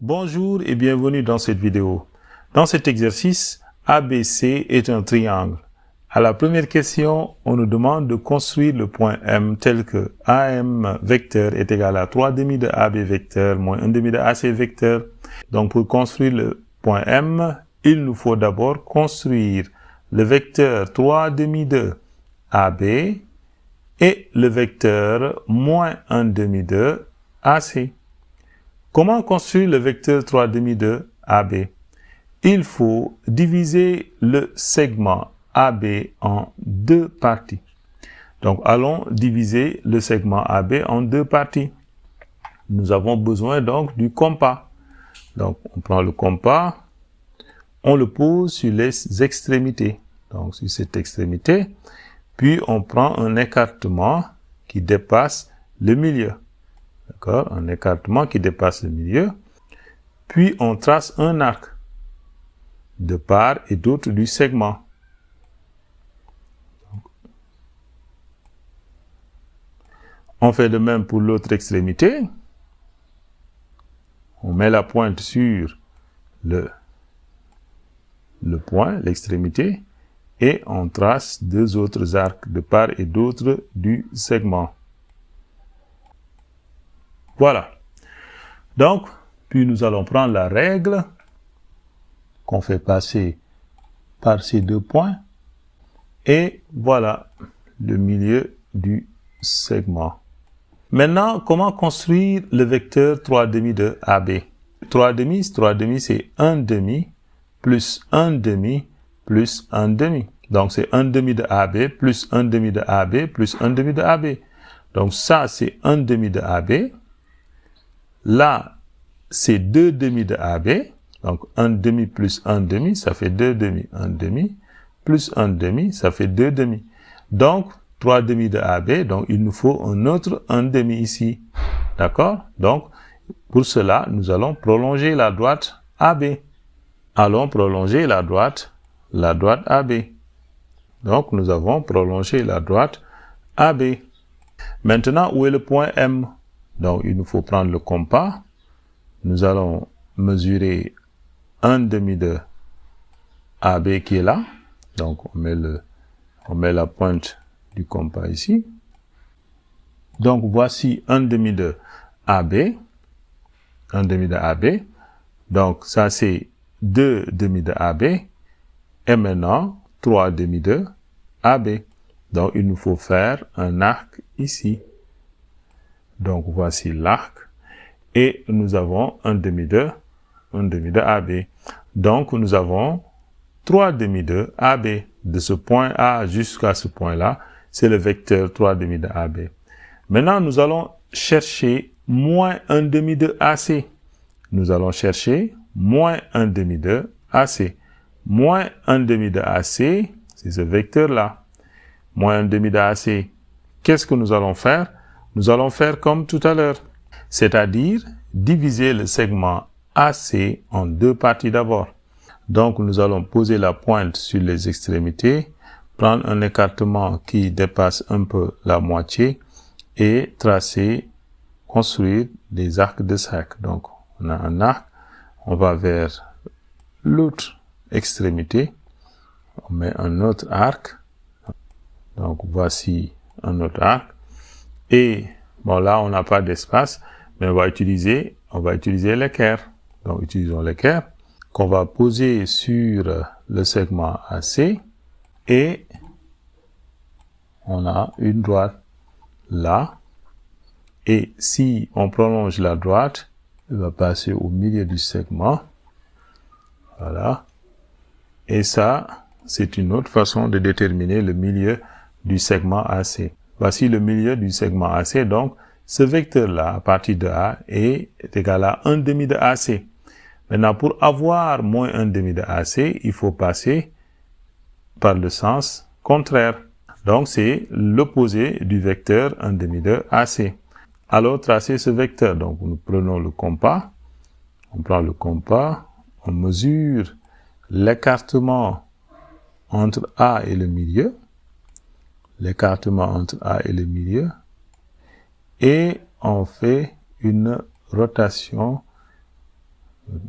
Bonjour et bienvenue dans cette vidéo. Dans cet exercice, ABC est un triangle. À la première question, on nous demande de construire le point M tel que AM vecteur est égal à 3 demi de AB vecteur moins 1 demi de AC vecteur. Donc pour construire le point M, il nous faut d'abord construire le vecteur 3 demi de AB et le vecteur moins 1 demi de AC. Comment construire le vecteur 3 demi de AB? Il faut diviser le segment AB en deux parties. Donc, allons diviser le segment AB en deux parties. Nous avons besoin donc du compas. Donc, on prend le compas, on le pose sur les extrémités. Donc, sur cette extrémité, puis on prend un écartement qui dépasse le milieu. D'accord? Un écartement qui dépasse le milieu. Puis, on trace un arc de part et d'autre du segment. On fait de même pour l'autre extrémité. On met la pointe sur le point, l'extrémité, et on trace deux autres arcs de part et d'autre du segment. Voilà. Donc, puis nous allons prendre la règle qu'on fait passer par ces deux points. Et voilà le milieu du segment. Maintenant, comment construire le vecteur 3 demi de AB? 3 demi c'est 1 demi plus 1 demi plus 1 demi. Donc c'est 1 demi de AB plus 1 demi de AB plus 1 demi de AB. Donc ça c'est 1 demi de AB. Là, c'est 2 demi de AB. Donc 1 demi plus 1 demi, ça fait 2 demi. 1 demi plus 1 demi, ça fait 2 demi. Donc 3 demi de AB, donc il nous faut un autre 1 demi ici. D'accord? Donc pour cela, nous allons prolonger la droite AB. Allons prolonger la droite AB. Donc nous avons prolongé la droite AB. Maintenant, où est le point M? Donc il nous faut prendre le compas. Nous allons mesurer 1 demi de AB qui est là. Donc on met la pointe du compas ici. Donc voici 1 demi de AB. 1 demi de AB. Donc ça c'est 2 demi de AB. Et maintenant 3 demi de AB. Donc il nous faut faire un arc ici. Donc voici l'arc. Et nous avons 1 demi de AB. Donc nous avons 3 demi de AB. De ce point A jusqu'à ce point-là, c'est le vecteur 3 demi de AB. Maintenant, nous allons chercher moins 1 demi de AC. Nous allons chercher moins 1 demi de AC. Moins 1 demi de AC, c'est ce vecteur-là. Moins 1 demi de AC. Qu'est-ce que nous allons faire? Nous allons faire comme tout à l'heure. C'est-à-dire diviser le segment AC en deux parties d'abord. Donc, nous allons poser la pointe sur les extrémités, prendre un écartement qui dépasse un peu la moitié et tracer, construire des arcs de cercle. Donc, on a un arc, on va vers l'autre extrémité, on met un autre arc. Donc, voici un autre arc. Et, bon, là, on n'a pas d'espace, mais on va utiliser l'équerre. Donc, utilisons l'équerre qu'on va poser sur le segment AC et on a une droite là. Et si on prolonge la droite, elle va passer au milieu du segment. Voilà. Et ça, c'est une autre façon de déterminer le milieu du segment AC. Voici le milieu du segment AC. Donc, ce vecteur-là, à partir de A, est égal à 1 demi de AC. Maintenant, pour avoir moins 1 demi de AC, il faut passer par le sens contraire. Donc, c'est l'opposé du vecteur 1 demi de AC. Alors, tracer ce vecteur. Donc, nous prenons le compas. On prend le compas. On mesure l'écartement entre A et le milieu. L'écartement entre A et le milieu. Et on fait une rotation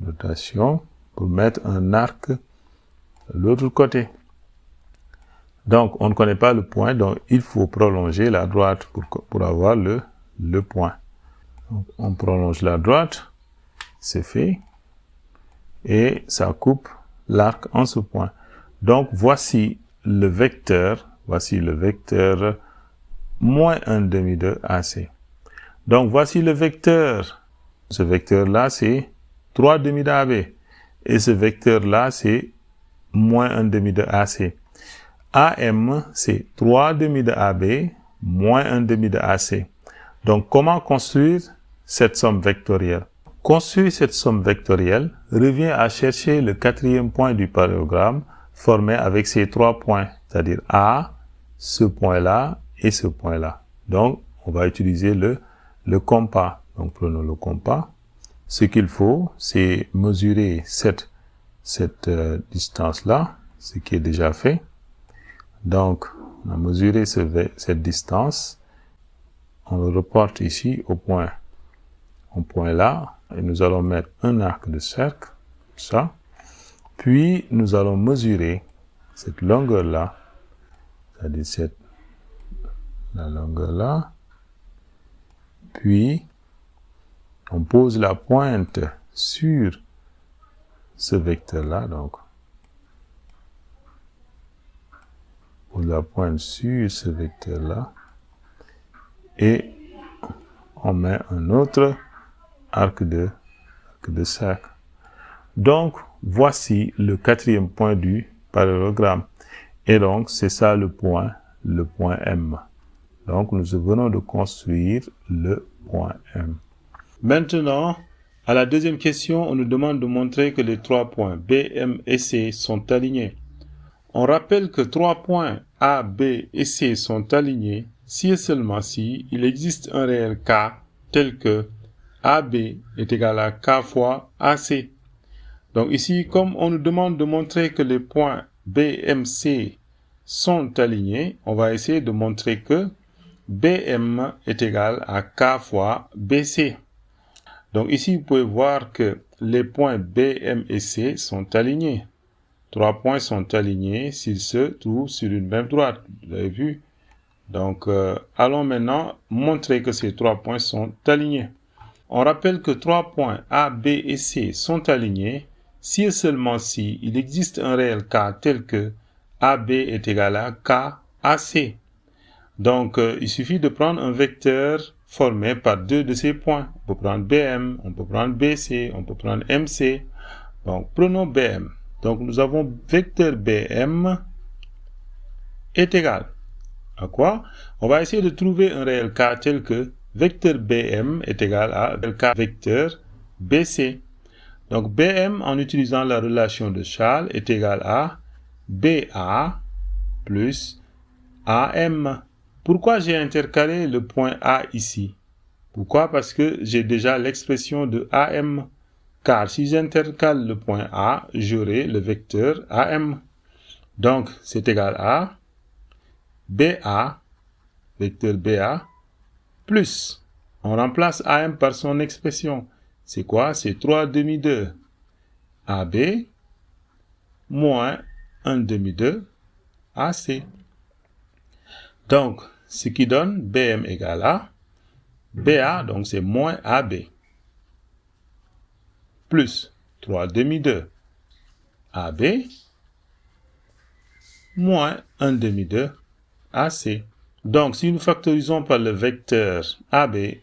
notation pour mettre un arc de l'autre côté. Donc, on ne connaît pas le point, donc il faut prolonger la droite pour avoir le point. Donc, on prolonge la droite, c'est fait, et ça coupe l'arc en ce point. Donc, voici le vecteur moins 1/2 de AC. Donc, voici le vecteur. Ce vecteur-là, c'est 3/2 de AB. Et ce vecteur-là, c'est moins 1/2 de AC. AM, c'est 3/2 de AB, moins 1/2 de AC. Donc, comment construire cette somme vectorielle? Construire cette somme vectorielle revient à chercher le quatrième point du parallélogramme formé avec ces trois points, c'est-à-dire A, ce point-là et ce point-là. Donc, on va utiliser le compas. Donc, prenons le compas. Ce qu'il faut, c'est mesurer cette distance-là, ce qui est déjà fait. Donc, on a mesuré cette distance. On le reporte ici au point là. Et nous allons mettre un arc de cercle, ça. Puis, nous allons mesurer cette longueur-là, c'est-à-dire la longueur-là. Puis, on pose la pointe sur ce vecteur-là, donc. On pose la pointe sur ce vecteur-là. Et on met un autre arc de cercle. Donc, voici le quatrième point du parallélogramme. Et donc, c'est ça le point M. Donc, nous venons de construire le point M. Maintenant, à la deuxième question, on nous demande de montrer que les trois points B, M et C sont alignés. On rappelle que trois points A, B et C sont alignés si et seulement si il existe un réel K tel que AB est égal à K fois AC. Donc ici, comme on nous demande de montrer que les points B, M, C sont alignés, on va essayer de montrer que BM est égal à K fois BC. Donc ici, vous pouvez voir que les points B, M et C sont alignés. Trois points sont alignés s'ils se trouvent sur une même droite. Vous avez vu? Donc, allons maintenant montrer que ces trois points sont alignés. On rappelle que trois points A, B et C sont alignés si et seulement si il existe un réel K tel que AB est égal à K AC. Donc, il suffit de prendre un vecteur formé par deux de ces points. On peut prendre BM, on peut prendre BC, on peut prendre MC. Donc, prenons BM. Donc, nous avons vecteur BM est égal à quoi? On va essayer de trouver un réel K tel que vecteur BM est égal à K vecteur BC. Donc, BM, en utilisant la relation de Charles, est égal à BA plus AM. Pourquoi j'ai intercalé le point A ici? Pourquoi? Parce que j'ai déjà l'expression de AM. Car si j'intercale le point A, j'aurai le vecteur AM. Donc, c'est égal à BA, vecteur BA, plus, on remplace AM par son expression. C'est quoi? C'est 3/2 de AB moins 1/2 de AC. Donc, ce qui donne BM égale à BA, donc c'est moins AB, plus 3/2 de AB, moins 1/2 de AC. Donc, si nous factorisons par le vecteur AB,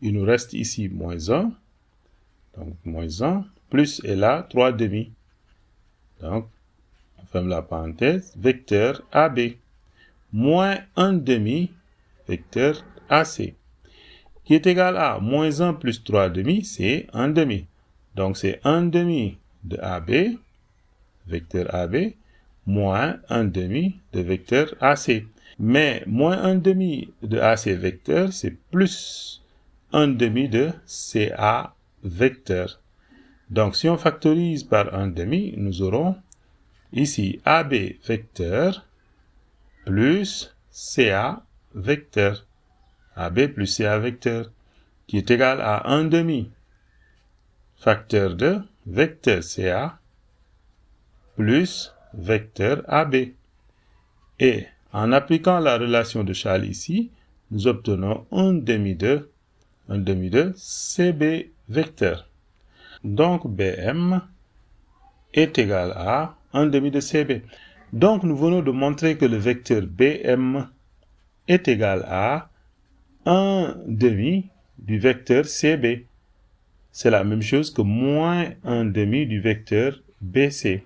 il nous reste ici moins 1. Donc, moins 1, plus et là, 3/2. Donc, on ferme la parenthèse, vecteur AB, moins 1/2, vecteur AC, qui est égal à moins 1 plus 3/2, c'est 1/2. Donc, c'est 1/2 de AB, vecteur AB, moins 1/2 de vecteur AC. Mais moins 1/2 de AC vecteur, c'est plus 1/2 de CA vecteur. Donc, si on factorise par 1/2, nous aurons ici AB vecteur plus CA vecteur. AB plus CA vecteur, qui est égal à 1/2 facteur de vecteur CA plus vecteur AB. Et en appliquant la relation de Charles ici, nous obtenons un demi de CB vecteur. Donc BM est égal à 1 demi de CB. Donc nous venons de montrer que le vecteur BM est égal à 1 demi du vecteur CB. C'est la même chose que moins 1 demi du vecteur BC.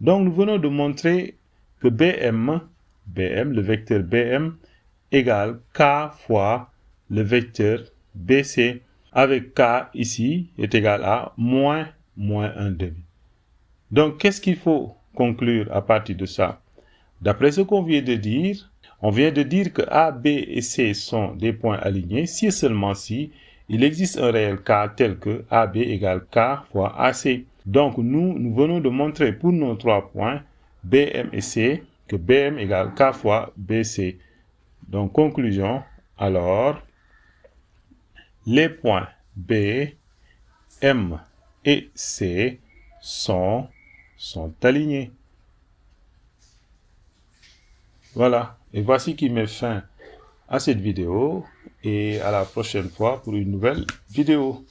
Donc nous venons de montrer que BM, le vecteur BM égale K fois le vecteur BC, avec K ici est égal à moins 1 demi. Donc qu'est-ce qu'il faut conclure à partir de ça? D'après ce qu'on vient de dire, on vient de dire que A, B et C sont des points alignés si et seulement si il existe un réel K tel que AB égale K fois AC. Donc nous venons de montrer pour nos 3 points BM et C que BM égale K fois BC. Donc conclusion, alors les points B, M et C sont alignés. Voilà, et voici qui met fin à cette vidéo et à la prochaine fois pour une nouvelle vidéo.